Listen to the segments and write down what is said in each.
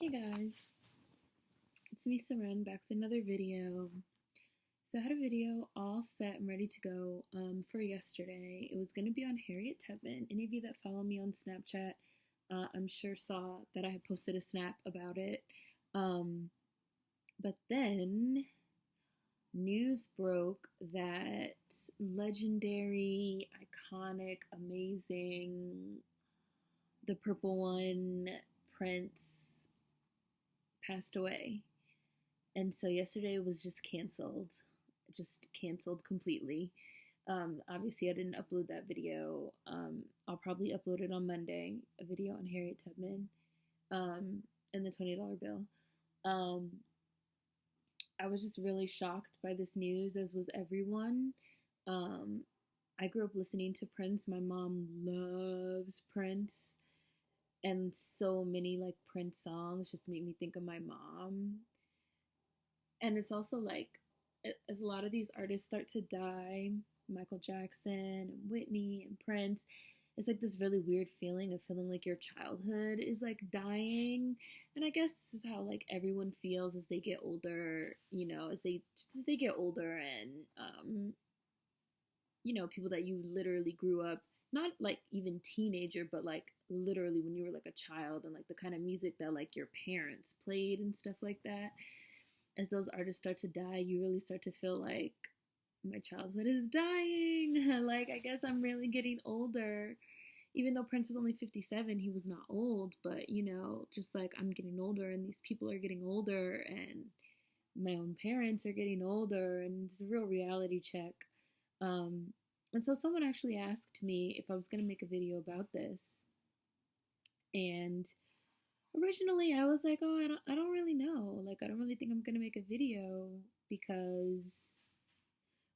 Hey guys, it's me Seren back with another video. So I had a video all set and ready to go for yesterday. It was going to be on Harriet Tubman. Any of you that follow me on Snapchat, I'm sure saw that I had posted a snap about it. But then news broke that legendary, iconic, amazing, the purple one, Prince, passed away. And so yesterday was just canceled completely. Obviously, I didn't upload that video. I'll probably upload it on Monday, a video on Harriet Tubman and the $20 bill. I was just really shocked by this news, as was everyone. I grew up listening to Prince. My mom loves Prince. And so many like Prince songs just make me think of my mom. And it's also like, as a lot of these artists start to die, Michael Jackson and Whitney and Prince, it's like this really weird feeling of feeling like your childhood is like dying. And I guess this is how like everyone feels as they get older, as they get older, and people that you literally grew up, not like even teenager, but like literally when you were like a child, and like the kind of music that like your parents played and stuff like that. As those artists start to die, you really start to feel like my childhood is dying. Like, I guess I'm really getting older. Even though Prince was only 57, he was not old, but just like I'm getting older and these people are getting older and my own parents are getting older, and it's a real reality check. And so someone actually asked me if I was going to make a video about this. And originally I was like, oh, I don't really know. Like, I don't really think I'm going to make a video, because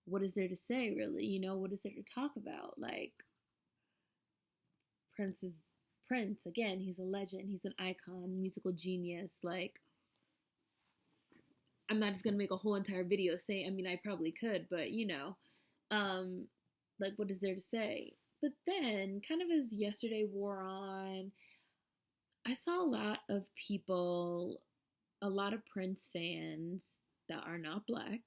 what is there to say, really? What is there to talk about? Like, Prince is Prince. Again, he's a legend. He's an icon, musical genius. Like, I'm not just going to make a whole entire video saying, I mean, I probably could, but like, what is there to say? But then, kind of as yesterday wore on, I saw a lot of people, a lot of Prince fans that are not black,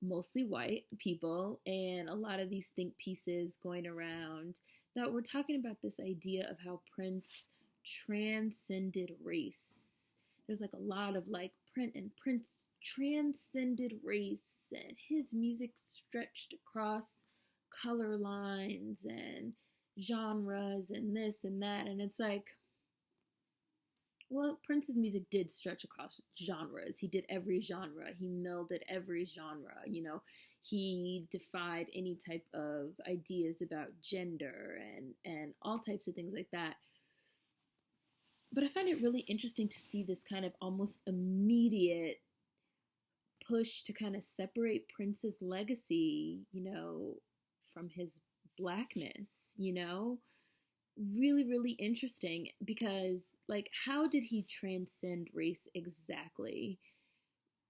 mostly white people, and a lot of these think pieces going around that were talking about this idea of how Prince transcended race. There's like a lot of like Prince transcended race, and his music stretched across color lines and genres and this and that. And it's like, well, Prince's music did stretch across genres. He did every genre. He melded every genre. He defied any type of ideas about gender and all types of things like that. But I find it really interesting to see this kind of almost immediate push to kind of separate Prince's legacy, from his blackness, really, really interesting, because like, how did he transcend race exactly?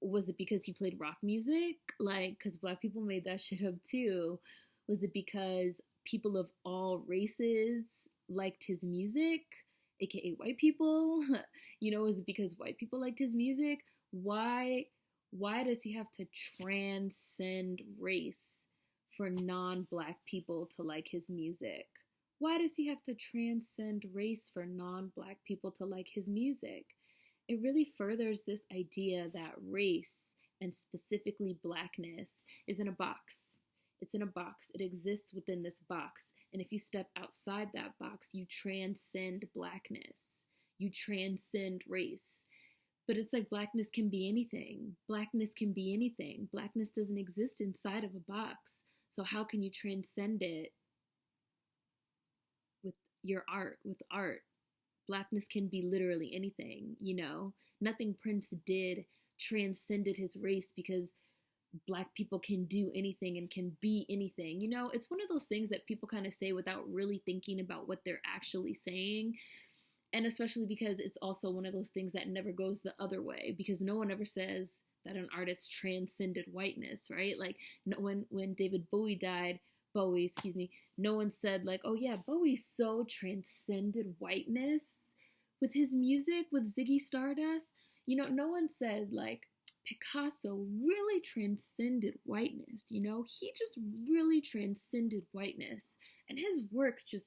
Was it because he played rock music? Like, because black people made that shit up too. Was it because people of all races liked his music, aka white people? Was it because white people liked his music? Why does he have to transcend race for non-black people to like his music? Why does he have to transcend race for non-black people to like his music? It really furthers this idea that race, and specifically blackness, is in a box. It's in a box. It exists within this box. And if you step outside that box, you transcend blackness. You transcend race. But it's like, blackness can be anything. Blackness can be anything. Blackness doesn't exist inside of a box. So how can you transcend it with your art, with art? Blackness can be literally anything, Nothing Prince did transcended his race, because black people can do anything and can be anything. It's one of those things that people kind of say without really thinking about what they're actually saying. And especially because it's also one of those things that never goes the other way, because no one ever says that an artist transcended whiteness, right? Like, when David Bowie died, no one said like, oh yeah, Bowie so transcended whiteness. with his music, with Ziggy Stardust, no one said like Picasso really transcended whiteness, he just really transcended whiteness. And his work just,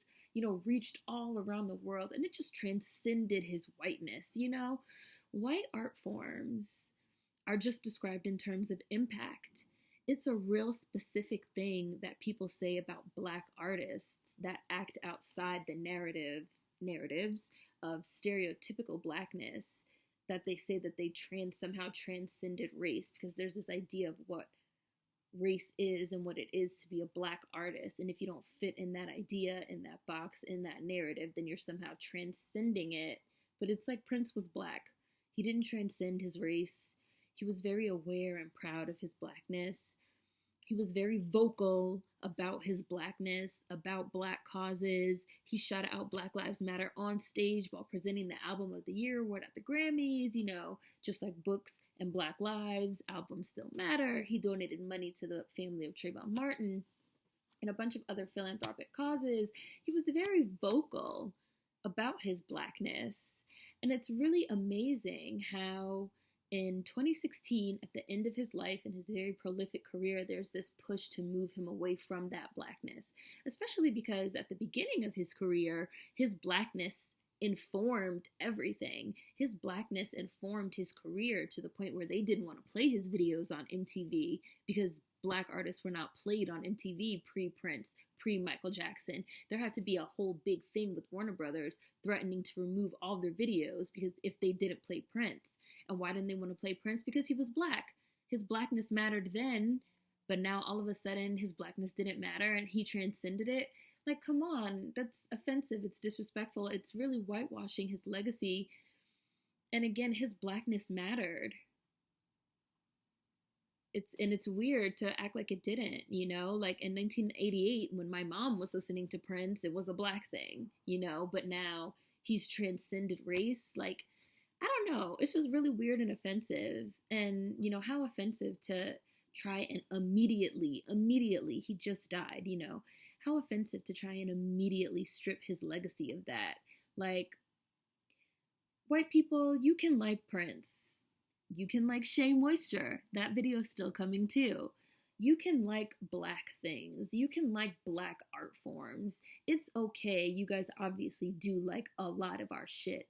reached all around the world and it just transcended his whiteness. White art forms are just described in terms of impact. It's a real specific thing that people say about Black artists that act outside the narratives of stereotypical Blackness, that they say that they somehow transcended race, because there's this idea of what race is and what it is to be a Black artist. And if you don't fit in that idea, in that box, in that narrative, then you're somehow transcending it. But it's like Prince was Black. He didn't transcend his race. He was very aware and proud of his Blackness. He was very vocal about his Blackness, about Black causes. He shouted out Black Lives Matter on stage while presenting the Album of the Year award at the Grammys, just like Books and Black Lives, albums still matter. He donated money to the family of Trayvon Martin and a bunch of other philanthropic causes. He was very vocal about his Blackness. And it's really amazing how in 2016, at the end of his life and his very prolific career, there's this push to move him away from that Blackness, especially because at the beginning of his career, his Blackness informed everything. His Blackness informed his career to the point where they didn't want to play his videos on MTV because Black artists were not played on MTV pre-Prince, pre-Michael Jackson. There had to be a whole big thing with Warner Brothers threatening to remove all their videos because if they didn't play Prince. And why didn't they want to play Prince? Because he was Black. His Blackness mattered then, but now all of a sudden his Blackness didn't matter and he transcended it. Like, come on, that's offensive. It's disrespectful. It's really whitewashing his legacy. And again, his Blackness mattered. It's weird to act like it didn't, like in 1988 when my mom was listening to Prince, it was a Black thing, but now he's transcended race. Like, I don't know, it's just really weird and offensive. And how offensive to try and immediately he just died, how offensive to try and immediately strip his legacy of that. Like, white people, you can like Prince. You can like Shea Moisture. That video's still coming too. You can like Black things. You can like Black art forms. It's okay. You guys obviously do like a lot of our shit.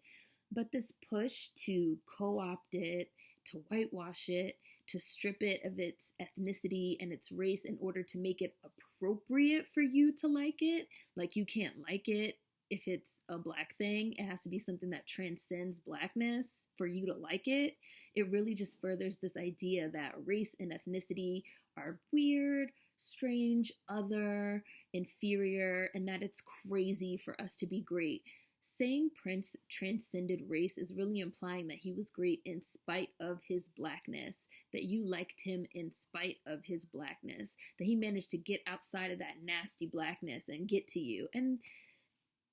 But this push to co-opt it, to whitewash it, to strip it of its ethnicity and its race in order to make it appropriate for you to like it, like you can't like it if it's a Black thing. It has to be something that transcends Blackness for you to like it. It really just furthers this idea that race and ethnicity are weird, strange, other, inferior, and that it's crazy for us to be great. Saying Prince transcended race is really implying that he was great in spite of his Blackness, that you liked him in spite of his Blackness, that he managed to get outside of that nasty Blackness and get to you. And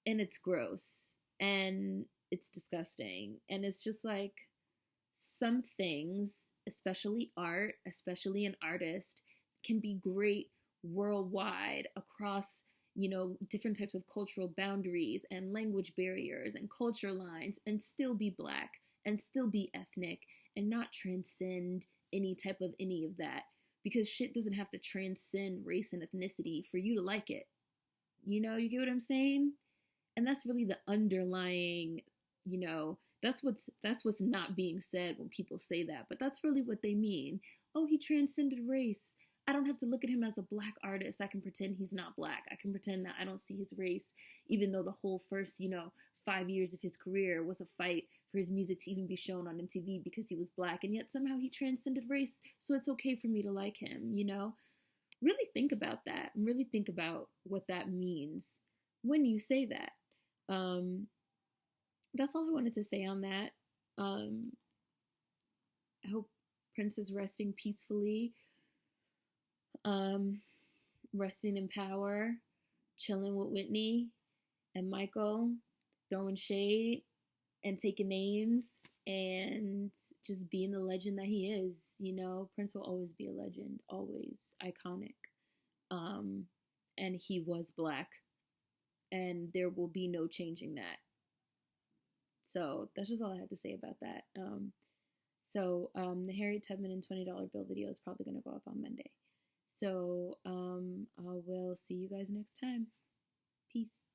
it's gross and it's disgusting. And it's just like some things, especially art, especially an artist, can be great worldwide across different types of cultural boundaries and language barriers and culture lines and still be Black and still be ethnic and not transcend any of that, because shit doesn't have to transcend race and ethnicity for you to like it. You get what I'm saying? And that's really the underlying, that's what's not being said when people say that, but that's really what they mean. Oh, he transcended race. I don't have to look at him as a Black artist. I can pretend he's not Black. I can pretend that I don't see his race, even though the whole first, 5 years of his career was a fight for his music to even be shown on MTV because he was Black, and yet somehow he transcended race, so it's okay for me to like him, Really think about that, and really think about what that means when you say that. That's all I wanted to say on that. I hope Prince is resting peacefully. Resting in power, chilling with Whitney and Michael, throwing shade and taking names and just being the legend that he is. Prince will always be a legend, always iconic. And he was Black, and there will be no changing that. So that's just all I had to say about that. The Harriet Tubman and $20 bill video is probably going to go up on Monday. So I will see you guys next time. Peace.